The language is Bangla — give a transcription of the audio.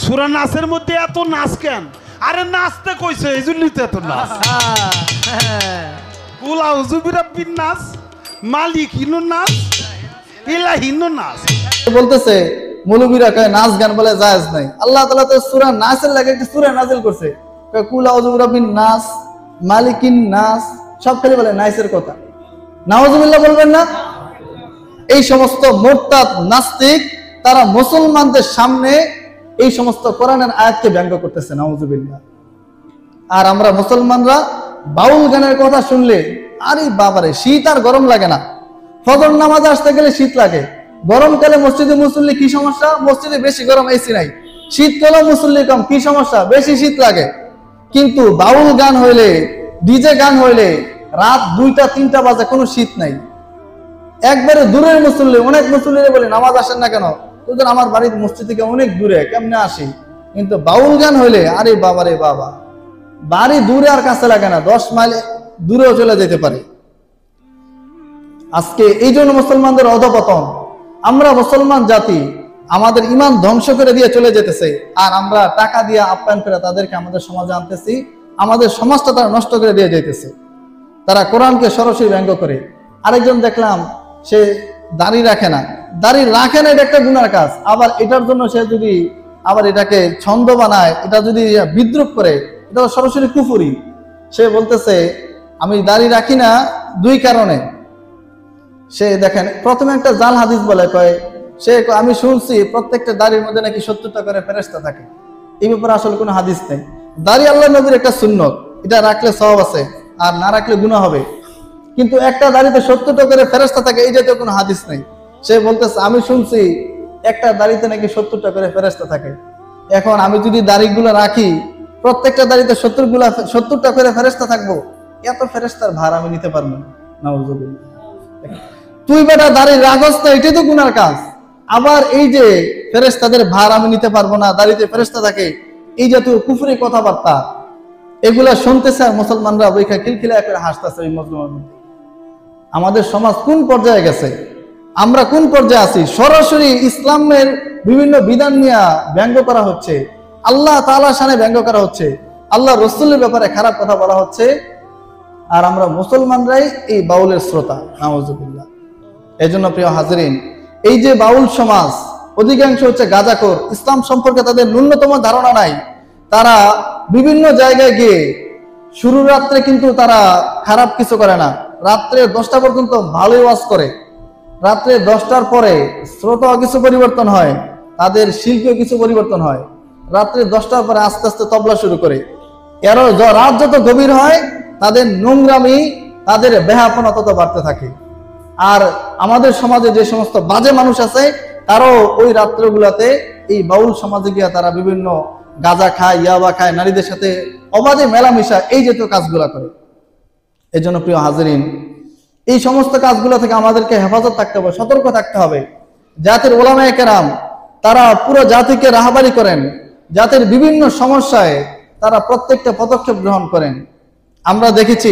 সূরা নাসের মধ্যে এত নাচ কেন? আরে নাচতে কইছে এই জন্যই তো এত নাচ। কুল আউযু বিরাব্বিন নাস, মালিকিনুন নাস, ইলাহিনুন নাস বলতেছে। মৌলবীরা কয় নাচ গান বলে জায়েজ নাই। আল্লাহ তাআলা তো সূরা নাসের লাগে একটা সূরা নাজিল করছে, কয় কুল আউযু বিরাব্বিন নাস, মালিকিন নাস, সব খালি বলে নাসের কথা। নাউযুবিল্লাহ বলবেন না? এই সমস্ত মুরতাদ নাস্তিক তারা মুসলমানদের সামনে এই সমস্ত কোরআনের আয়াতকে ব্যঙ্গ করতেছে, নাউযুবিল্লাহ। আর আমরা মুসলমানরা বাউল গানের কথা শুনলে আরে বাবারে, শীত আর গরম লাগে না। ফজর নামাজ আসতে গেলে শীত লাগে। গরমকালে মসজিদে মুসল্লি কি সমস্যা? মসজিদে বেশি গরম, এসি নাই। শীতকালে মুসল্লি কম, কি সমস্যা? বেশি শীত লাগে। কিন্তু বাউল গান হইলে, ডিজে গান হইলে রাত 2টা 3টা বাজে কোনো শীত নাই। একবারে দূরের মুসল্লি, অনেক মুসল্লিরা বলে নামাজ আসেন না কেন? তোদের আমার বাড়ির মসজিদ থেকে অনেক দূরে, কেমনে আসি? কিন্তু বাউল গান হইলে আরে বাবা রে বাবা, বাড়ি দূরে আর কাছে লাগে না, 10 মাইল দূরেও চলে যেতে পারে। আজকে এই জন্য মুসলমানদের অধপতন। আমরা মুসলমান জাতি আমাদের ঈমান ধ্বংস করে দিয়ে চলে যেতেছে, আর আমরা টাকা দিয়ে আপ্যায়ন করে তাদেরকে আমাদের সমাজে আনতেছি। আমাদের সমাজটা তারা নষ্ট করে দিয়ে যাইতেছে। তারা কোরআনকে সরাসরি ব্যঙ্গ করে। আরেকজন দেখলাম সে দাড়ি রাখে না, দাড়ি রাখে না, এটা একটা গুনার কাজ। আবার এটার জন্য সে যদি আবার এটাকে ছন্দ বানায়, এটা যদি বিদ্রুপ করে, এটা সরাসরি কুফরি। সে বলতেছে আমি দাড়ি রাখি না 2 কারণে। সে দেখেন প্রথমে একটা জাল হাদিস বলে, কয় সে আমি শুনছি প্রত্যেকটা দাড়ির মধ্যে নাকি 70টা করে ফেরেশতা থাকে। এই ব্যাপারে আসলে কোনো হাদিস নেই। দাড়ি আল্লাহর নবীর একটা সুন্নত, এটা রাখলে সওয়াব আছে, আর না রাখলে গুনাহ হবে। কিন্তু একটা দাড়িতে 70টা করে ফেরেশতা থাকে, এই জাতীয় কোনো হাদিস নেই। সে বলতেছে আমি শুনছি একটা দাড়িতে নাকি 70টা করে ফেরেশতা থাকে। এখন আমি যদি দাড়িগুলো রাখি, প্রত্যেকটা দাড়িতে 70টা করে ফেরেশতা থাকবো, এত ফেরেশতার ভার আমি নিতে পারবো না। নাউযুবিল্লাহ। তুই বেটা দাড়ি রাখস না, এটাই তো গুনার কাজ। আবার এই যে ফেরেশতাদের ভার আমি নিতে পারবো না, দাড়িতে ফেরেশতা থাকে, এই জাতীয় কুফরি কথাবার্তা এগুলা শুনতেছে আর মুসলমানরা বইখা খিলখিলা করে হাসতেছে। ওই মুসলমান আমাদের সমাজ কোন পর্যায়ে গেছে, আমরা কোন পর্যায়ে আছি? সরাসরি ইসলামের বিভিন্ন বিধান নিয়ে ব্যঙ্গ করা হচ্ছে, আল্লাহ তাআলার শানে ব্যঙ্গ করা হচ্ছে, আল্লাহ রাসূলের ব্যাপারে খারাপ কথা বলা হচ্ছে, আর আমরা মুসলমানরাই এই বাউলের শ্রোতা। নাউযুবিল্লাহ। এই জন্য প্রিয় হাজিরিন, এই যে বাউল সমাজ অধিকাংশ হচ্ছে গাঁজাখোর, ইসলাম সম্পর্কে তাদের ন্যূনতম ধারণা নাই। তারা বিভিন্ন জায়গায় গিয়ে শুরু রাত্রে কিন্তু তারা খারাপ কিছু করে না, রাত্রে 10টা পর্যন্ত ভালোই ওয়াজ করে। রাত্রে 10টার পরে শ্রোতা কিছু পরিবর্তন হয়, তাদের শিল্পীয় কিছু পরিবর্তন হয়। রাত্রে 10টার পরে আস্তে আস্তে তবলা শুরু করে। এরও রাত যত গভীর হয় তাদের নোংরামি, তাদের বেহাপনা তত বাড়তে থাকে। আর আমাদের সমাজে যে সমস্ত বাজে মানুষ আছে, তারাও ওই রাত্রগুলাতে এই বাউল সমাজে গিয়ে তারা বিভিন্ন গাঁজা খায়, ইয়াবা খায়, নারীদের সাথে অবাধে মেলামেশা, এই জাতীয় কাজগুলা করে। এই জন্য প্রিয় হাজিরিন, এই সমস্ত কাজগুলো থেকে আমাদেরকে হেফাজত থাকতে হবে, সতর্ক থাকতে হবে। জাতির ওলামায়ে কেরাম তারা পুরো জাতিকে রাহবারি করেন, জাতির বিভিন্ন সমস্যায় তারা প্রত্যেকটা পদক্ষেপ গ্রহণ করেন। আমরা দেখেছি